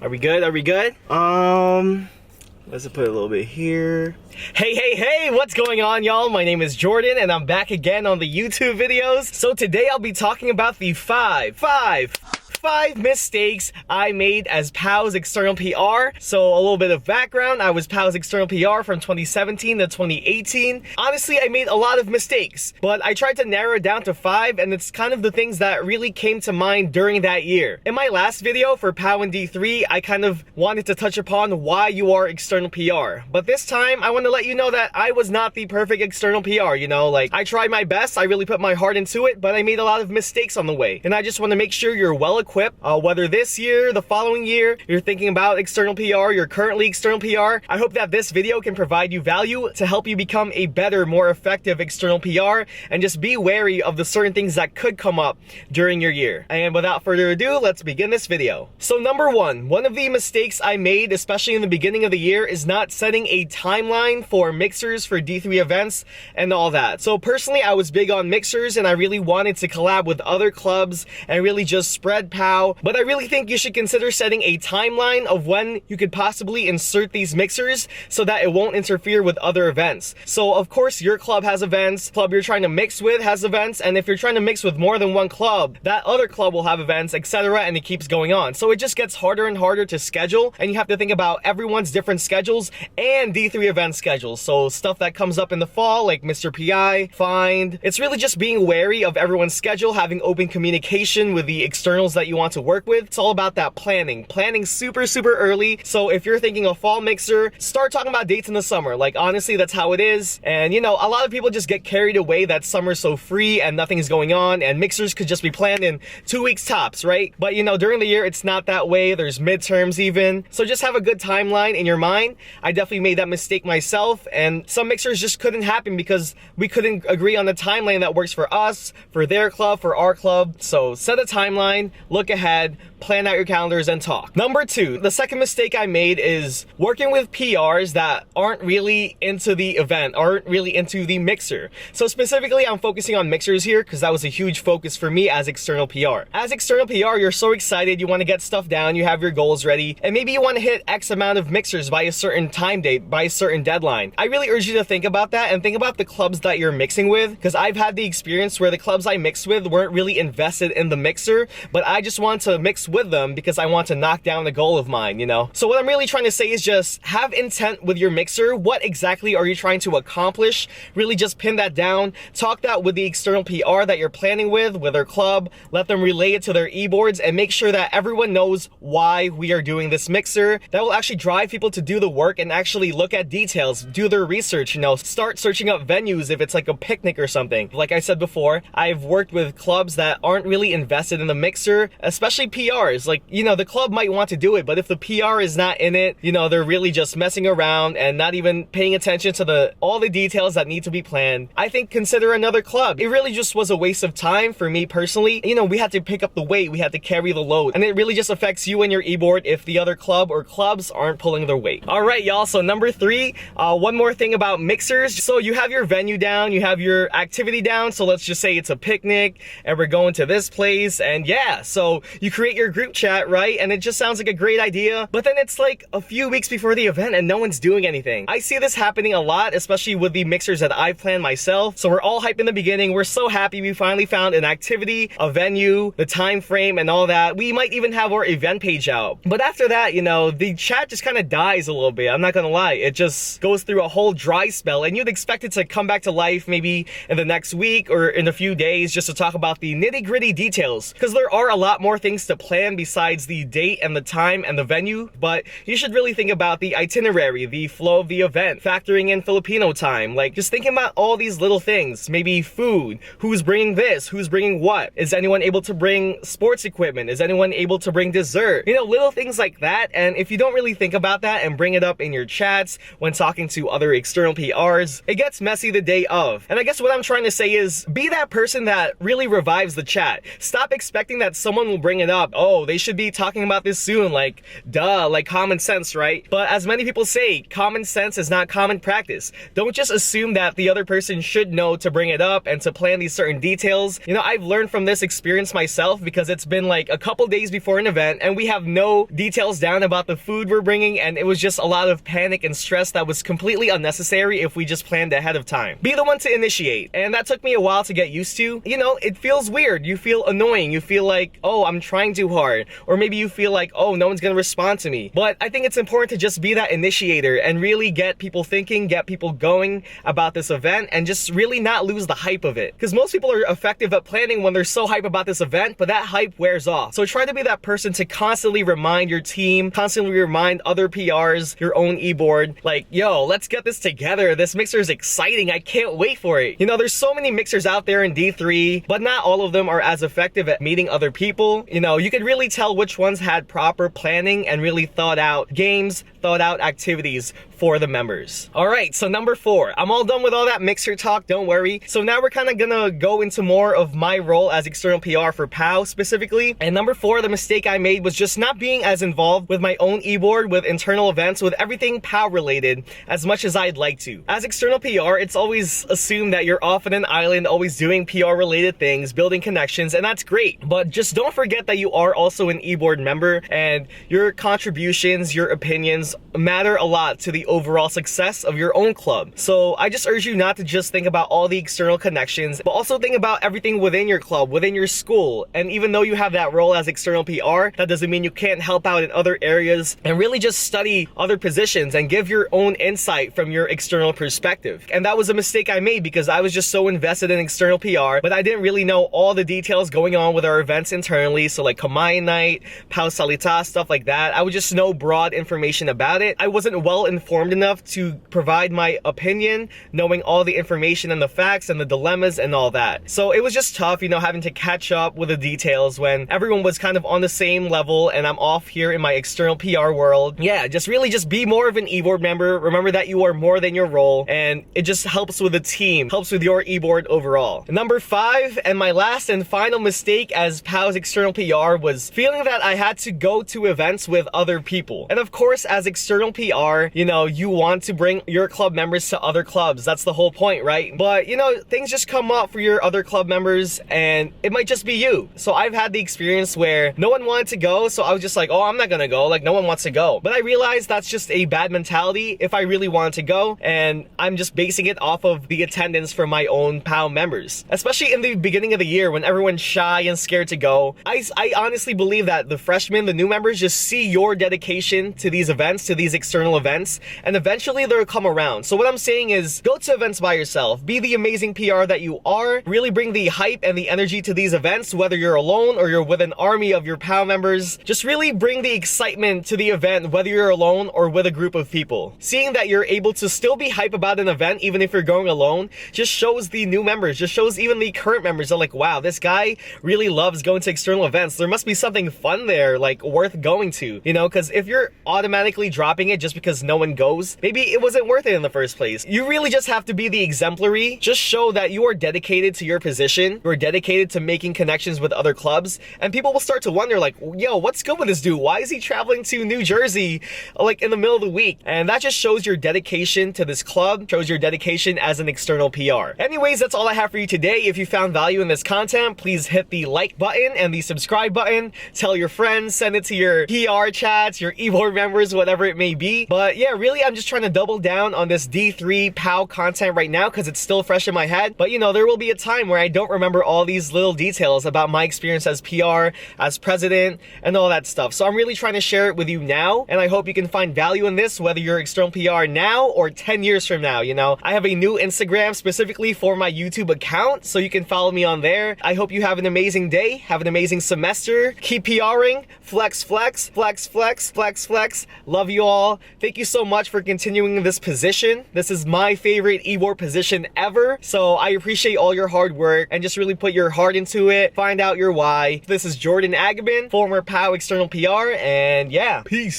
Are we good? Are we good? Let's put a little bit here. Hey, what's going on, y'all? My name is Jordan, and I'm back again on the YouTube videos. So today I'll be talking about the five mistakes I made as PAO's External PR. So a little bit of background, I was PAO's External PR from 2017 to 2018. Honestly, I made a lot of mistakes, but I tried to narrow it down to 5, and it's kind of the things that really came to mind during that year. In my last video for PAO and D3, I kind of wanted to touch upon why you are External PR. But this time, I want to let you know that I was not the perfect External PR, you know? Like, I tried my best, I really put my heart into it, but I made a lot of mistakes on the way. And I just want to make sure you're well equipped, whether this year, the following year, you're thinking about External PR, you're currently External PR. I hope that this video can provide you value to help you become a better, more effective External PR, and just be wary of the certain things that could come up during your year. And without further ado, let's begin this video. So number one of the mistakes I made, especially in the beginning of the year, is not setting a timeline for mixers for D3 events and all that. So personally, I was big on mixers, and I really wanted to collab with other clubs and really just spread PAO. But I really think you should consider setting a timeline of when you could possibly insert these mixers so that it won't interfere with other events. So of course, your club has events, club you're trying to mix with has events, and if you're trying to mix with more than one club, that other club will have events, etc., and it keeps going on. So it just gets harder and harder to schedule, and you have to think about everyone's different schedules and D3 event schedules. So stuff that comes up in the fall, like Mr. PI, Find. It's really just being wary of everyone's schedule, having open communication with the externals that you want to work with. It's all about that planning super early. So if you're thinking a fall mixer, start talking about dates in the summer. Like, honestly, that's how it is. And you know, a lot of people just get carried away that summer's so free and nothing's going on, and mixers could just be planned in 2 weeks tops, right? But you know, during the year, it's not that way. There's midterms even. So just have a good timeline in your mind. I definitely made that mistake myself, and some mixers just couldn't happen because we couldn't agree on the timeline that works for us, for their club, for our club. So set a timeline, look ahead, plan out your calendars, and talk. Number 2, the second mistake I made is working with PRs that aren't really into the event, aren't really into the mixer. So specifically, I'm focusing on mixers here because that was a huge focus for me as External PR. As External PR, you're so excited, you want to get stuff down, you have your goals ready, and maybe you want to hit X amount of mixers by a certain time date, by a certain deadline. I really urge you to think about that and think about the clubs that you're mixing with, because I've had the experience where the clubs I mixed with weren't really invested in the mixer, but I just want to mix with them because I want to knock down a goal of mine, you know? So what I'm really trying to say is just have intent with your mixer. What exactly are you trying to accomplish? Really just pin that down. Talk that with the External PR that you're planning with their club. Let them relay it to their e-boards and make sure that everyone knows why we are doing this mixer. That will actually drive people to do the work and actually look at details, do their research, you know, start searching up venues if it's like a picnic or something. Like I said before, I've worked with clubs that aren't really invested in the mixer, especially PRs. Like, you know, the club might want to do it, but if the PR is not in it, you know, they're really just messing around and not even paying attention to all the details that need to be planned, I think consider another club. It really just was a waste of time for me personally. You know, we had to pick up the weight, we had to carry the load, and it really just affects you and your e-board if the other club or clubs aren't pulling their weight. All right, y'all, so number 3, one more thing about mixers. So you have your venue down, you have your activity down, so let's just say it's a picnic and we're going to this place, and yeah, so you create your group chat, right? And it just sounds like a great idea, but then it's like a few weeks before the event and no one's doing anything. I see this happening a lot, especially with the mixers that I've planned myself. So we're all hyped in the beginning, we're so happy we finally found an activity, a venue, the time frame, and all that. We might even have our event page out. But after that, you know, the chat just kind of dies a little bit. I'm not gonna lie, it just goes through a whole dry spell, and you'd expect it to come back to life maybe in the next week or in a few days just to talk about the nitty-gritty details, because there are a lot more things to plan besides the date and the time and the venue. But you should really think about the itinerary, the flow of the event, factoring in Filipino time, like just thinking about all these little things. Maybe food, who's bringing this, who's bringing what, is anyone able to bring sports equipment, is anyone able to bring dessert, you know, little things like that. And if you don't really think about that and bring it up in your chats when talking to other External PRs, it gets messy the day of. And I guess what I'm trying to say is be that person that really revives the chat. Stop expecting that someone will bring it up. Oh, oh, they should be talking about this soon, like, duh, like common sense, right? But as many people say, common sense is not common practice. Don't just assume that the other person should know to bring it up and to plan these certain details. You know, I've learned from this experience myself because it's been like a couple days before an event and we have no details down about the food we're bringing, and it was just a lot of panic and stress that was completely unnecessary if we just planned ahead of time. Be the one to initiate, and that took me a while to get used to. You know, it feels weird. You feel annoying. You feel like, oh, I'm trying too hard. Or maybe you feel like, oh, no one's gonna respond to me. But I think it's important to just be that initiator and really get people thinking, get people going about this event, and just really not lose the hype of it. Because most people are effective at planning when they're so hype about this event, but that hype wears off. So try to be that person to constantly remind your team, constantly remind other PRs, your own e-board, like, yo, let's get this together. This mixer is exciting. I can't wait for it. You know, there's so many mixers out there in D3, but not all of them are as effective at meeting other people. You know, you could really tell which ones had proper planning and really thought out games, thought out activities for the members. All right, so number 4. I'm all done with all that mixer talk, don't worry. So now we're kind of gonna go into more of my role as external PR for PAO specifically. And number 4, the mistake I made was just not being as involved with my own e-board, with internal events, with everything PAO related as much as I'd like to. As external PR, it's always assumed that you're off on an island, always doing PR related things, building connections, and that's great. But just don't forget that you are also an e-board member, and your contributions, your opinions matter a lot to the overall success of your own club. So I just urge you not to just think about all the external connections, but also think about everything within your club, within your school. And even though you have that role as external PR, that doesn't mean you can't help out in other areas, and really just study other positions and give your own insight from your external perspective. And that was a mistake I made because I was just so invested in external PR, but I didn't really know all the details going on with our events internally. So like Kamai Night, PAO Salita, stuff like that. I would just know broad information about it. I wasn't well informed enough to provide my opinion, knowing all the information and the facts and the dilemmas and all that. So it was just tough, you know, having to catch up with the details when everyone was kind of on the same level and I'm off here in my external PR world. Yeah, just really just be more of an e-board member. Remember that you are more than your role, and it just helps with the team, helps with your e-board overall. Number 5, and my last and final mistake as PAO's external PR, was feeling that I had to go to events with other people. And of course, as external PR, you know, you want to bring your club members to other clubs. That's the whole point, right? But you know, things just come up for your other club members and it might just be you. So I've had the experience where no one wanted to go, so I was just like, oh, I'm not gonna go, like no one wants to go. But I realized that's just a bad mentality if I really wanted to go, and I'm just basing it off of the attendance from my own PAO members. Especially in the beginning of the year when everyone's shy and scared to go. I honestly believe that the freshmen, the new members, just see your dedication to these events, to these external events, and eventually they'll come around. So what I'm saying is, go to events by yourself, be the amazing PR that you are, really bring the hype and the energy to these events, whether you're alone or you're with an army of your PAO members. Just really bring the excitement to the event, whether you're alone or with a group of people. Seeing that you're able to still be hype about an event even if you're going alone just shows the new members, just shows even the current members, they're like, wow, this guy really loves going to external events. There must be something fun there, like worth going to, you know? Because if you're automatically dropping it just because no one goes, maybe it wasn't worth it in the first place. You really just have to be the exemplary. Just show that you are dedicated to your position, you're dedicated to making connections with other clubs, and people will start to wonder like, yo, what's good with this dude? Why is he traveling to New Jersey like in the middle of the week? And that just shows your dedication to this club, shows your dedication as an external PR. Anyways, that's all I have for you today. If you found value in this content, please hit the like button and the subscribe button. Tell your friends, send it to your PR chats, your e-board members, whatever it may be. But yeah, really, I'm just trying to double down on this D3 PAO content right now because it's still fresh in my head. But you know, there will be a time where I don't remember all these little details about my experience as PR, as president, and all that stuff. So I'm really trying to share it with you now, and I hope you can find value in this, whether you're external PR now or 10 years from now. You know, I have a new Instagram specifically for my YouTube account, so you can follow me on there. I hope you have an amazing day, have an amazing semester, keep PRing, flex, flex, flex, flex, flex, flex. Love you all. Thank you so much for continuing this position. This is my favorite e-board position ever, so I appreciate all your hard work and just really put your heart into it. Find out your why. This is Jordan Agabin, former PAO External PR, and yeah, peace.